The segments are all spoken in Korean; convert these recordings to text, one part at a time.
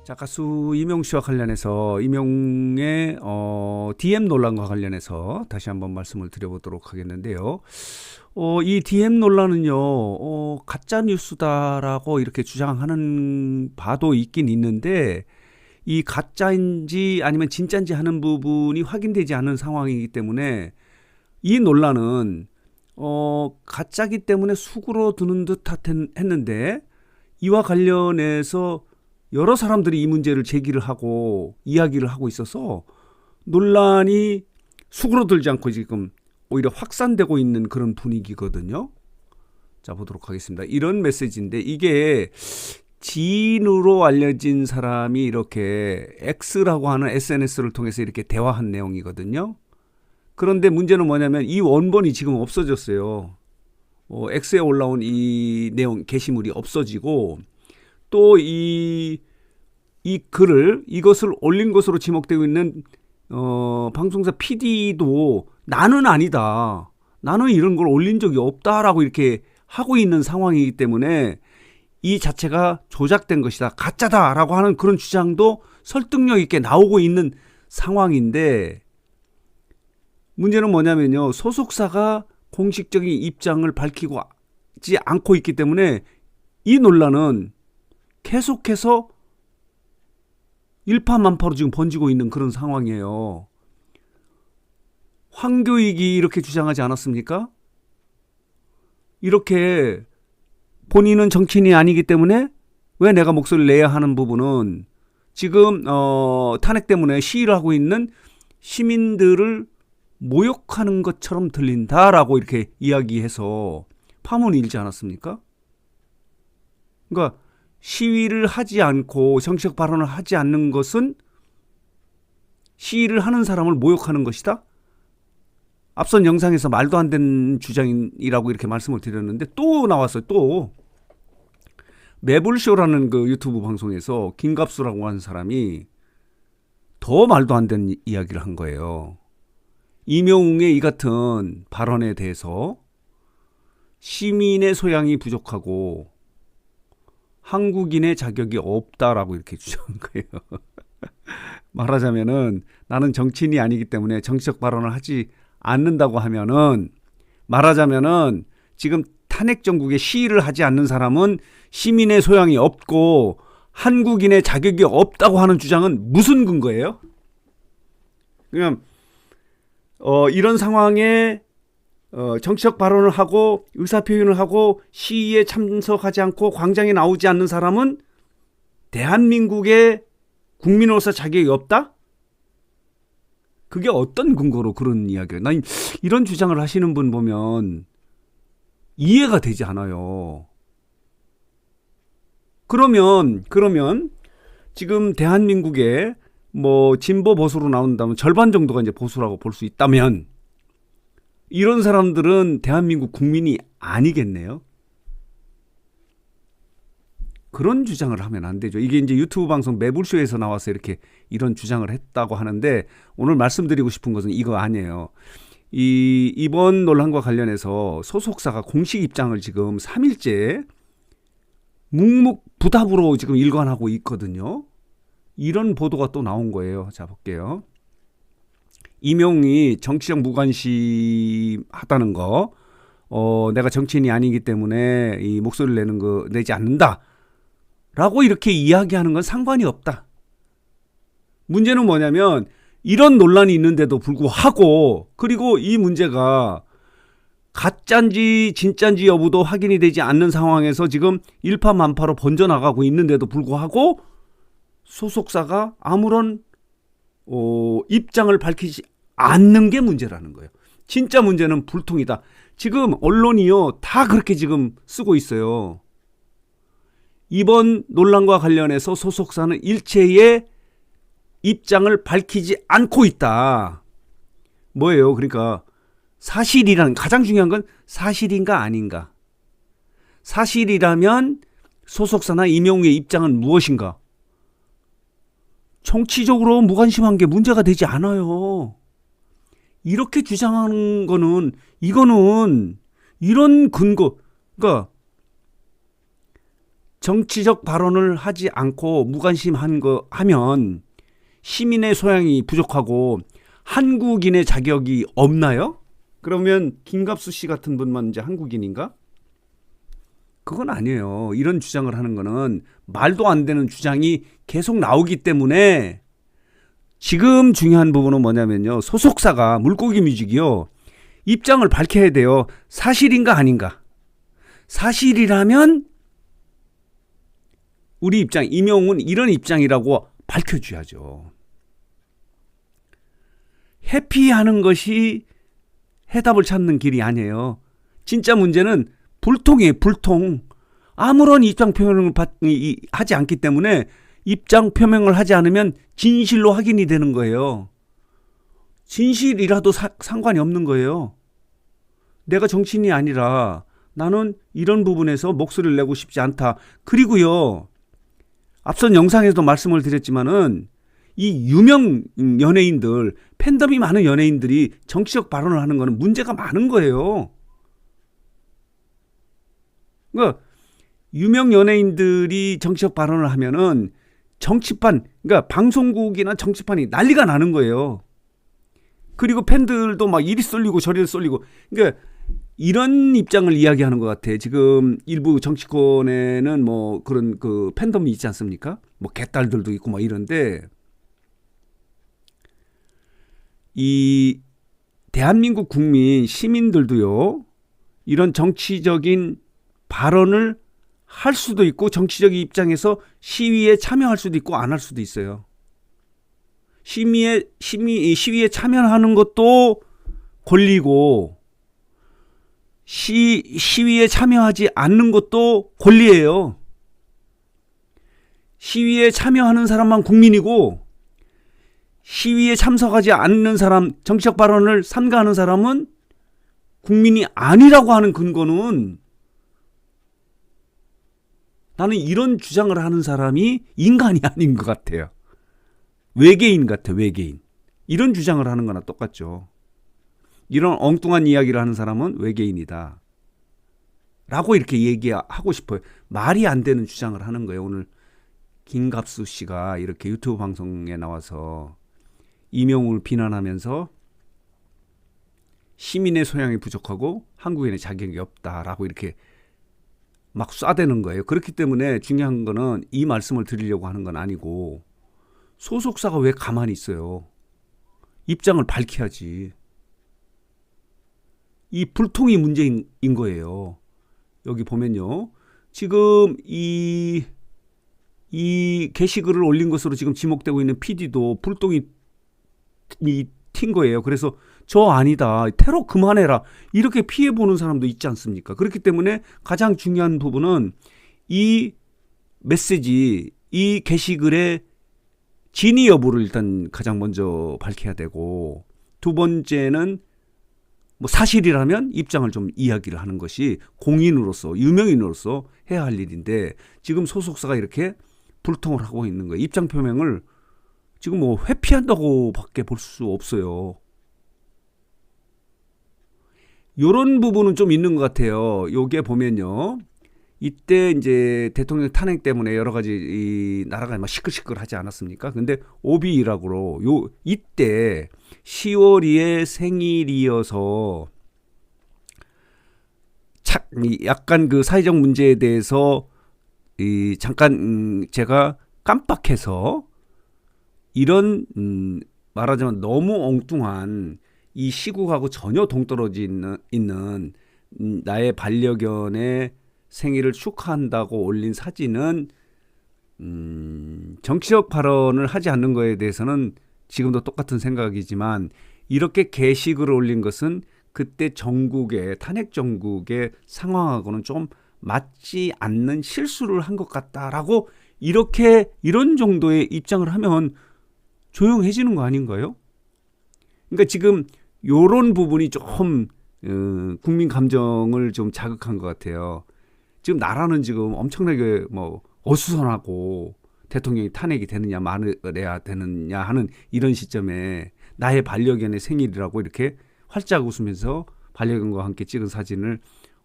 자, 가수 이명 씨와 관련해서 이명의 DM 논란과 관련해서 다시 한번 말씀을 드려보도록 하겠는데요. 이 DM 논란은요, 가짜 뉴스다라고 이렇게 주장하는 바도 있긴 있는데, 이 가짜인지 아니면 진짜인지 하는 부분이 확인되지 않은 상황이기 때문에 이 논란은 가짜기 때문에 수그러드는 듯 했는데, 이와 관련해서 여러 사람들이 이 문제를 제기를 하고 이야기를 하고 있어서 논란이 수그러들지 않고 지금 오히려 확산되고 있는 그런 분위기거든요. 자, 보도록 하겠습니다. 이런 메시지인데, 이게 지인으로 알려진 사람이 이렇게 X라고 하는 SNS를 통해서 이렇게 대화한 내용이거든요. 그런데 문제는 뭐냐면 이 원본이 지금 없어졌어요. X에 올라온 이 내용 게시물이 없어지고, 또 이 글을, 이것을 올린 것으로 지목되고 있는 방송사 PD도 나는 아니다, 나는 이런 걸 올린 적이 없다라고 이렇게 하고 있는 상황이기 때문에 이 자체가 조작된 것이다, 가짜다라고 하는 그런 주장도 설득력 있게 나오고 있는 상황인데, 문제는 뭐냐면요, 소속사가 공식적인 입장을 밝히지 않고 있기 때문에 이 논란은 계속해서 일파만파로 지금 번지고 있는 그런 상황이에요. 황교익이 이렇게 주장하지 않았습니까? 이렇게 본인은 정치인이 아니기 때문에 왜 내가 목소리를 내야 하는 부분은 지금 탄핵 때문에 시위를 하고 있는 시민들을 모욕하는 것처럼 들린다라고 이렇게 이야기해서 파문이 일지 않았습니까? 그러니까 시위를 하지 않고 정치적 발언을 하지 않는 것은 시위를 하는 사람을 모욕하는 것이다? 앞선 영상에서 말도 안 되는 주장이라고 이렇게 말씀을 드렸는데, 또 나왔어요. 또 매불쇼라는 그 유튜브 방송에서 김갑수라고 하는 사람이 더 말도 안 되는 이야기를 한 거예요. 이명웅의 이 같은 발언에 대해서 시민의 소양이 부족하고 한국인의 자격이 없다라고 이렇게 주장한 거예요. 말하자면은 나는 정치인이 아니기 때문에 정치적 발언을 하지 않는다고 하면은, 말하자면은 지금 탄핵 정국에 시위를 하지 않는 사람은 시민의 소양이 없고 한국인의 자격이 없다고 하는 주장은 무슨 근거예요? 그냥 이런 상황에 정치적 발언을 하고 의사표현을 하고 시위에 참석하지 않고 광장에 나오지 않는 사람은 대한민국의 국민으로서 자격이 없다? 그게 어떤 근거로 그런 이야기예요? 난 이런 주장을 하시는 분 보면 이해가 되지 않아요. 그러면 지금 대한민국에 뭐 진보 보수로 나온다면 절반 정도가 이제 보수라고 볼 수 있다면, 이런 사람들은 대한민국 국민이 아니겠네요. 그런 주장을 하면 안 되죠. 이게 이제 유튜브 방송 매불쇼에서 나와서 이렇게 이런 주장을 했다고 하는데, 오늘 말씀드리고 싶은 것은 이거 아니에요. 이번 논란과 관련해서 소속사가 공식 입장을 지금 3일째 묵묵부답으로 지금 일관하고 있거든요. 이런 보도가 또 나온 거예요. 자, 볼게요. 이명이 정치적 무관심 하다는 거, 내가 정치인이 아니기 때문에 이 목소리를 내는 거 내지 않는다 라고 이렇게 이야기하는 건 상관이 없다. 문제는 뭐냐면 이런 논란이 있는데도 불구하고, 그리고 이 문제가 가짜인지 진짜인지 여부도 확인이 되지 않는 상황에서 지금 일파만파로 번져나가고 있는데도 불구하고 소속사가 아무런 입장을 밝히지 않는 게 문제라는 거예요. 진짜 문제는 불통이다. 지금 언론이요, 다 그렇게 지금 쓰고 있어요. 이번 논란과 관련해서 소속사는 일체의 입장을 밝히지 않고 있다. 뭐예요? 그러니까 사실이라는, 가장 중요한 건 사실인가 아닌가. 사실이라면 소속사나 이명웅의 입장은 무엇인가? 정치적으로 무관심한 게 문제가 되지 않아요. 이렇게 주장하는 거는, 이거는 이런 근거, 그러니까 정치적 발언을 하지 않고 하면 시민의 소양이 부족하고 한국인의 자격이 없나요? 그러면 김갑수 씨 같은 분만 이제 한국인인가? 그건 아니에요. 이런 주장을 하는 거는 말도 안 되는 주장이 계속 나오기 때문에 지금 중요한 부분은 뭐냐면요. 소속사가 물고기 뮤직이요. 입장을 밝혀야 돼요. 사실인가 아닌가. 사실이라면 우리 입장, 임영웅은 이런 입장이라고 밝혀줘야죠. 회피하는 것이 해답을 찾는 길이 아니에요. 진짜 문제는 불통이에요. 불통. 아무런 입장 표명을 하지 않기 때문에 입장 표명을 하지 않으면 진실로 확인이 되는 거예요. 진실이라도 상관이 없는 거예요. 내가 정치인이 아니라 나는 이런 부분에서 목소리를 내고 싶지 않다. 그리고요. 앞선 영상에서도 말씀을 드렸지만은 이 유명 연예인들, 팬덤이 많은 연예인들이 정치적 발언을 하는 거는 문제가 많은 거예요. 그러니까 유명 연예인들이 정치적 발언을 하면은 정치판, 그러니까 방송국이나 정치판이 난리가 나는 거예요. 그리고 팬들도 막 이리 쏠리고 저리 쏠리고. 그러니까 이런 입장을 이야기하는 것 같아. 지금 일부 정치권에는 뭐 그런 그 팬덤이 있지 않습니까? 뭐 개딸들도 있고 막 이런데 이 대한민국 국민 시민들도요. 이런 정치적인 발언을 할 수도 있고 정치적인 입장에서 시위에 참여할 수도 있고 안 할 수도 있어요. 시위에 참여하는 것도 권리고 시위에 참여하지 않는 것도 권리예요. 시위에 참여하는 사람만 국민이고 시위에 참석하지 않는 사람, 정치적 발언을 삼가하는 사람은 국민이 아니라고 하는 근거는 나는 이런 주장을 하는 사람이 인간이 아닌 것 같아요. 외계인 같아, 외계인. 이런 주장을 하는 거나 똑같죠. 이런 엉뚱한 이야기를 하는 사람은 외계인이다. 라고 이렇게 얘기하고 싶어요. 말이 안 되는 주장을 하는 거예요. 오늘 김갑수 씨가 이렇게 유튜브 방송에 나와서 임영웅을 비난하면서 시민의 소양이 부족하고 한국인의 자격이 없다라고 이렇게 막 쏴대는 거예요. 그렇기 때문에 중요한 거는 이 말씀을 드리려고 하는 건 아니고 소속사가 왜 가만히 있어요. 입장을 밝혀야지. 이 불통이 문제인 거예요. 여기 보면요. 지금 이 게시글을 올린 것으로 지금 지목되고 있는 PD도 불똥이 튄 거예요. 그래서 저 아니다. 테러 그만해라. 이렇게 피해보는 사람도 있지 않습니까? 그렇기 때문에 가장 중요한 부분은 이 메시지, 이 게시글의 진위 여부를 일단 가장 먼저 밝혀야 되고 두 번째는 뭐 사실이라면 입장을 좀 이야기를 하는 것이 공인으로서 유명인으로서 해야 할 일인데 지금 소속사가 이렇게 불통을 하고 있는 거예요. 입장 표명을 지금 뭐 회피한다고 밖에 볼 수 없어요. 요런 부분은 좀 있는 것 같아요. 요게 보면요. 이때 이제 대통령 탄핵 때문에 여러 가지 이 나라가 막 시끌시끌하지 않았습니까? 근데 오비이라고 이때 10월 2일 생일이어서 약간 그 사회적 문제에 대해서 잠깐 제가 깜빡해서 이런 말하자면 너무 엉뚱한 이 시국하고 전혀 동떨어져 있는 나의 반려견의 생일을 축하한다고 올린 사진은 정치적 발언을 하지 않는 거에 대해서는 지금도 똑같은 생각이지만 이렇게 게시글을 올린 것은 그때 전국의 탄핵 정국의 상황하고는 좀 맞지 않는 실수를 한 것 같다라고 이런 정도의 입장을 하면 조용해지는 거 아닌가요? 그러니까 지금 요런 부분이 좀 국민 감정을 좀 자극한 것 같아요. 지금 나라는 지금 엄청나게 뭐 어수선하고 대통령이 탄핵이 되느냐 말해야 되느냐 하는 이런 시점에 나의 반려견의 생일이라고 이렇게 활짝 웃으면서 반려견과 함께 찍은 사진을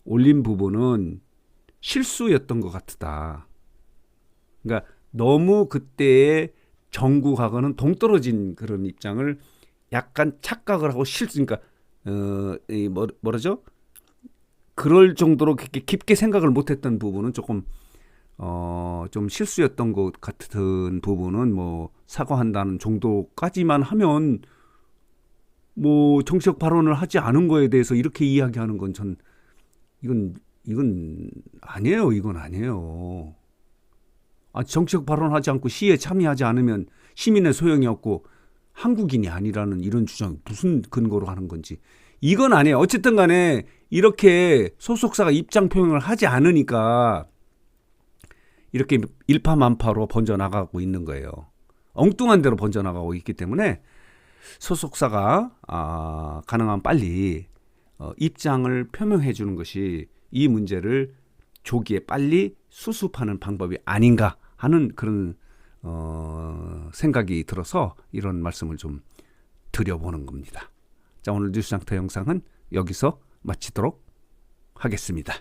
올린 부분은 실수였던 것 같다. 그러니까 너무 그때의 정국하고는 동떨어진 그런 입장을 약간 착각을 하고 그러니까 뭐라죠? 그럴 정도로 그렇게 깊게 생각을 못했던 부분은 조금 좀 실수였던 것 같은 부분은 뭐 사과한다는 정도까지만 하면 뭐 정치적 발언을 하지 않은 거에 대해서 이렇게 이야기하는 건 전 이건 아니에요. 이건 아니에요. 정치적 발언하지 않고 시위에 참여하지 않으면 시민의 소용이 없고 한국인이 아니라는 이런 주장 무슨 근거로 하는 건지 이건 아니에요. 어쨌든 간에 이렇게 소속사가 입장 표명을 하지 않으니까 이렇게 일파만파로 번져나가고 있는 거예요. 엉뚱한 대로 번져나가고 있기 때문에 소속사가 가능한 빨리 입장을 표명해 주는 것이 이 문제를 조기에 빨리 수습하는 방법이 아닌가 하는 그런 생각이 들어서 이런 말씀을 좀 드려보는 겁니다. 자, 오늘 뉴스장터 영상은 여기서 마치도록 하겠습니다.